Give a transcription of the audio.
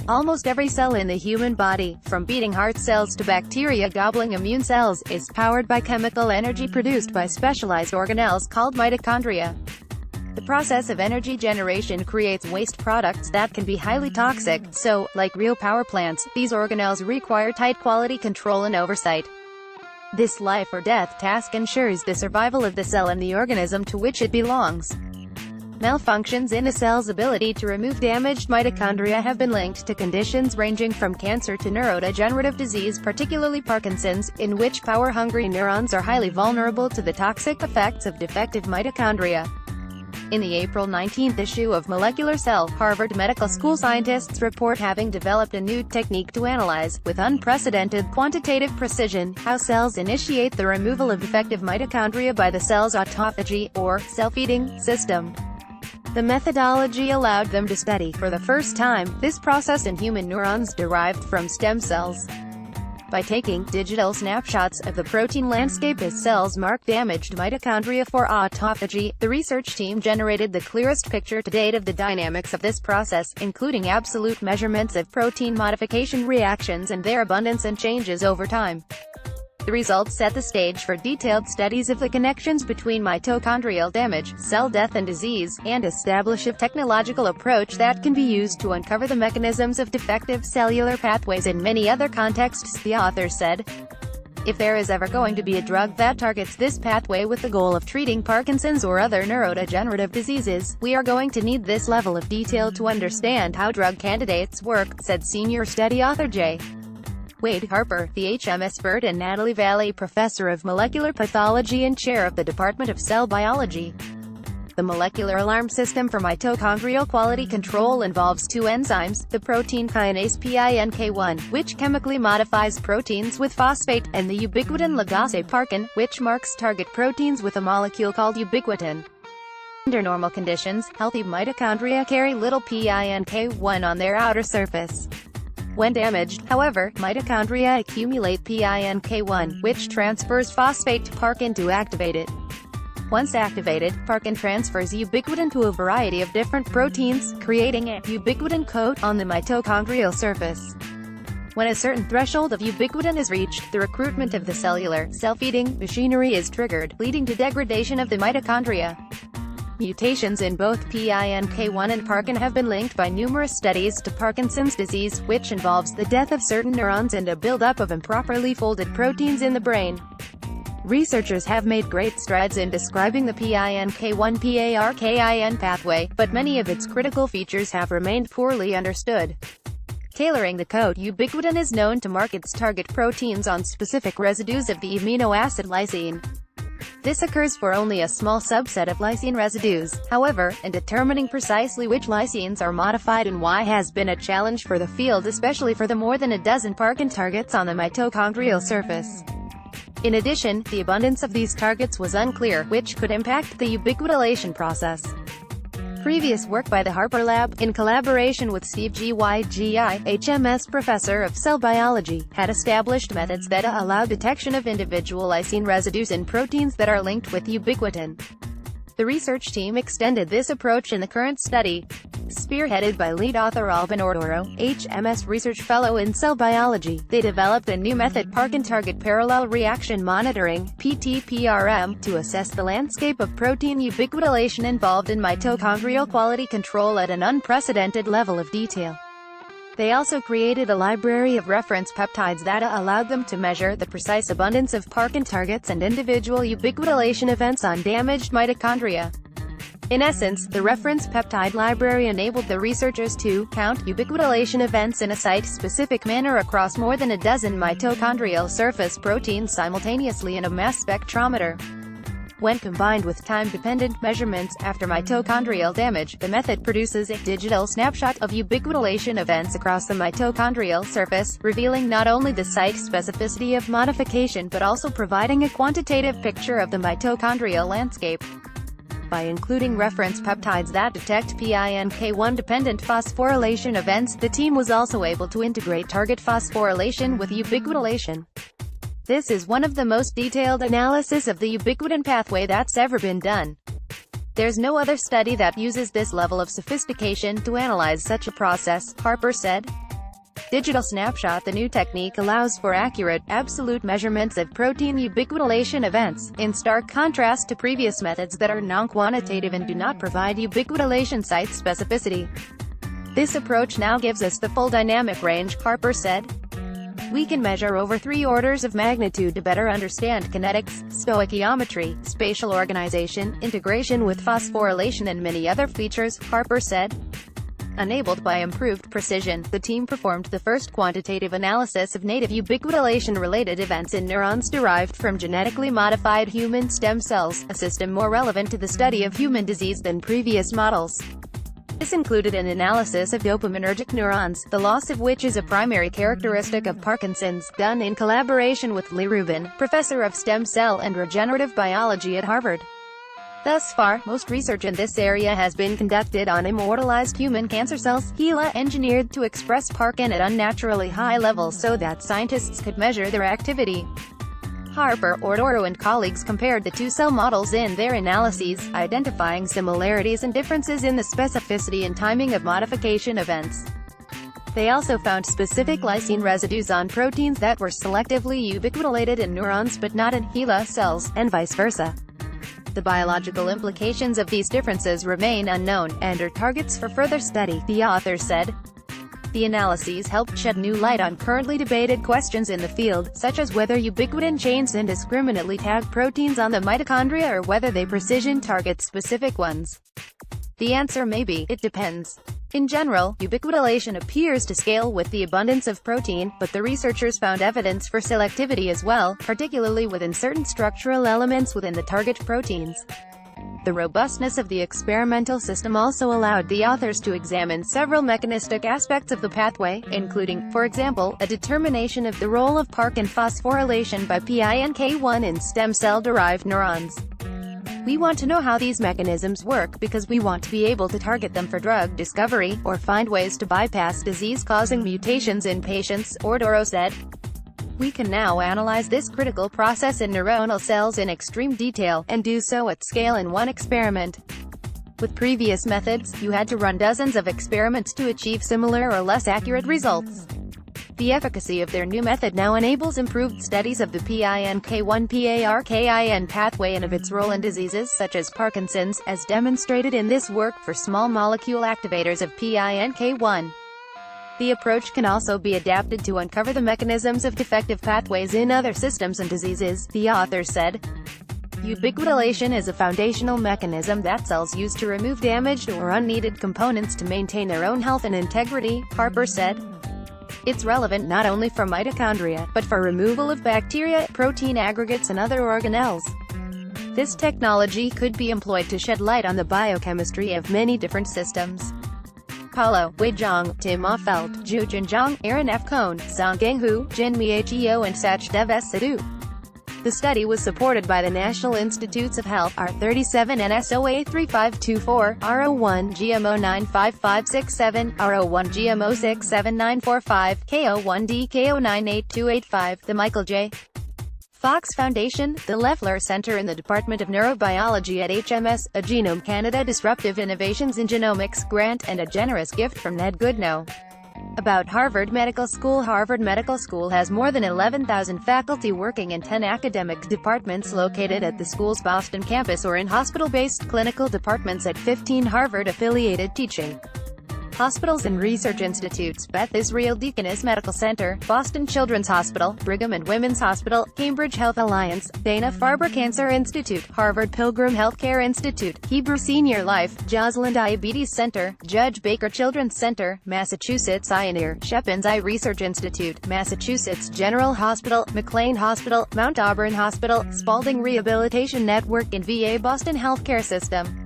Almost every cell in the human body, from beating heart cells to bacteria-gobbling immune cells, is powered by chemical energy produced by specialized organelles called mitochondria. The process of energy generation creates waste products that can be highly toxic, so, like real power plants, these organelles require tight quality control and oversight. This life-or-death task ensures the survival of the cell and the organism to which it belongs. Malfunctions in a cell's ability to remove damaged mitochondria have been linked to conditions ranging from cancer to neurodegenerative disease, particularly Parkinson's, in which power-hungry neurons are highly vulnerable to the toxic effects of defective mitochondria. In the April 19 issue of Molecular Cell, Harvard Medical School scientists report having developed a new technique to analyze, with unprecedented quantitative precision, how cells initiate the removal of defective mitochondria by the cell's autophagy, or self-eating, system. The methodology allowed them to study, for the first time, this process in human neurons derived from stem cells. By taking digital snapshots of the protein landscape as cells mark damaged mitochondria for autophagy, the research team generated the clearest picture to date of the dynamics of this process, including absolute measurements of protein modification reactions and their abundance and changes over time. The results set the stage for detailed studies of the connections between mitochondrial damage, cell death and disease, and establish a technological approach that can be used to uncover the mechanisms of defective cellular pathways in many other contexts, the authors said. If there is ever going to be a drug that targets this pathway with the goal of treating Parkinson's or other neurodegenerative diseases, we are going to need this level of detail to understand how drug candidates work, said senior study author J. Wade Harper, the HM-expert and Natalie Valley Professor of Molecular Pathology and Chair of the Department of Cell Biology. The molecular alarm system for mitochondrial quality control involves two enzymes, the protein kinase PINK1, which chemically modifies proteins with phosphate, and the ubiquitin ligase parkin, which marks target proteins with a molecule called ubiquitin. Under normal conditions, healthy mitochondria carry little PINK1 on their outer surface. When damaged, however, mitochondria accumulate PINK1, which transfers phosphate to parkin to activate it. Once activated, parkin transfers ubiquitin to a variety of different proteins, creating a ubiquitin coat on the mitochondrial surface. When a certain threshold of ubiquitin is reached, the recruitment of the cellular, self-eating, machinery is triggered, leading to degradation of the mitochondria. Mutations in both PINK1 and parkin have been linked by numerous studies to Parkinson's disease, which involves the death of certain neurons and a buildup of improperly folded proteins in the brain. Researchers have made great strides in describing the PINK1-PARKIN pathway, but many of its critical features have remained poorly understood. Tailoring the coat, ubiquitin is known to mark its target proteins on specific residues of the amino acid lysine. This occurs for only a small subset of lysine residues, however, and determining precisely which lysines are modified and why has been a challenge for the field, especially for the more than a dozen parkin targets on the mitochondrial surface. In addition, the abundance of these targets was unclear, which could impact the ubiquitination process. Previous work by the Harper Lab, in collaboration with Steve Gygi, HMS Professor of Cell Biology, had established methods that allow detection of individual lysine residues in proteins that are linked with ubiquitin. The research team extended this approach in the current study. Spearheaded by lead author Alban Ordoro, HMS Research Fellow in Cell Biology, they developed a new method, Parkin Target Parallel Reaction Monitoring, PTPRM, to assess the landscape of protein ubiquitination involved in mitochondrial quality control at an unprecedented level of detail. They also created a library of reference peptides that allowed them to measure the precise abundance of parkin targets and individual ubiquitination events on damaged mitochondria. In essence, the reference peptide library enabled the researchers to count ubiquitination events in a site-specific manner across more than a dozen mitochondrial surface proteins simultaneously in a mass spectrometer. When combined with time-dependent measurements after mitochondrial damage, the method produces a digital snapshot of ubiquitination events across the mitochondrial surface, revealing not only the site specificity of modification but also providing a quantitative picture of the mitochondrial landscape. By including reference peptides that detect PINK1-dependent phosphorylation events, the team was also able to integrate target phosphorylation with ubiquitination. This is one of the most detailed analysis of the ubiquitin pathway that's ever been done. There's no other study that uses this level of sophistication to analyze such a process, Harper said. Digital snapshot. The new technique allows for accurate, absolute measurements of protein ubiquitination events, in stark contrast to previous methods that are non-quantitative and do not provide ubiquitination site specificity. This approach now gives us the full dynamic range, Harper said. We can measure over 3 orders of magnitude to better understand kinetics, stoichiometry, spatial organization, integration with phosphorylation and many other features, Harper said. Enabled by improved precision, the team performed the first quantitative analysis of native ubiquitination-related events in neurons derived from genetically modified human stem cells, a system more relevant to the study of human disease than previous models. This included an analysis of dopaminergic neurons, the loss of which is a primary characteristic of Parkinson's, done in collaboration with Lee Rubin, professor of stem cell and regenerative biology at Harvard. Thus far, most research in this area has been conducted on immortalized human cancer cells, HeLa, engineered to express Parkin at unnaturally high levels so that scientists could measure their activity. Harper, Ordoro and colleagues compared the 2 cell models in their analyses, identifying similarities and differences in the specificity and timing of modification events. They also found specific lysine residues on proteins that were selectively ubiquitinated in neurons but not in HeLa cells, and vice versa. The biological implications of these differences remain unknown, and are targets for further study, the authors said. The analyses helped shed new light on currently debated questions in the field, such as whether ubiquitin chains indiscriminately tag proteins on the mitochondria or whether they precision target specific ones. The answer may be, it depends. In general, ubiquitination appears to scale with the abundance of protein, but the researchers found evidence for selectivity as well, particularly within certain structural elements within the target proteins. The robustness of the experimental system also allowed the authors to examine several mechanistic aspects of the pathway, including, for example, a determination of the role of Parkin phosphorylation by PINK1 in stem cell-derived neurons. We want to know how these mechanisms work because we want to be able to target them for drug discovery, or find ways to bypass disease-causing mutations in patients, Ordoro said. We can now analyze this critical process in neuronal cells in extreme detail, and do so at scale in one experiment. With previous methods, you had to run dozens of experiments to achieve similar or less accurate results. The efficacy of their new method now enables improved studies of the PINK1-PARKIN pathway and of its role in diseases such as Parkinson's, as demonstrated in this work for small molecule activators of PINK1. The approach can also be adapted to uncover the mechanisms of defective pathways in other systems and diseases, the authors said. Ubiquitination is a foundational mechanism that cells use to remove damaged or unneeded components to maintain their own health and integrity, Harper said. It's relevant not only for mitochondria, but for removal of bacteria, protein aggregates and other organelles. This technology could be employed to shed light on the biochemistry of many different systems. Paulo, Wei Zhang, Tim Offelt, Zhu Jinzhang, Aaron F. Cohn, Zhonggang Hu, Jinmei Heo and Sachdev S. Sidhu. The study was supported by the National Institutes of Health, R37 NSOA 3524, R01 GMO 95567, R01 GMO 67945, KO1D KO 98285, the Michael J. Fox Foundation, the Leffler Center in the Department of Neurobiology at HMS, a Genome Canada Disruptive Innovations in Genomics grant, and a generous gift from Ned Goodnow. About Harvard Medical School. Harvard Medical School has more than 11,000 faculty working in 10 academic departments located at the school's Boston campus or in hospital-based clinical departments at 15 Harvard-affiliated teaching hospitals and research institutes: Beth Israel Deaconess Medical Center, Boston Children's Hospital, Brigham and Women's Hospital, Cambridge Health Alliance, Dana-Farber Cancer Institute, Harvard Pilgrim Healthcare Institute, Hebrew Senior Life, Joslin Diabetes Center, Judge Baker Children's Center, Massachusetts Ioneer, Shepard's Eye Research Institute, Massachusetts General Hospital, McLean Hospital, Mount Auburn Hospital, Spalding Rehabilitation Network and VA Boston Healthcare System.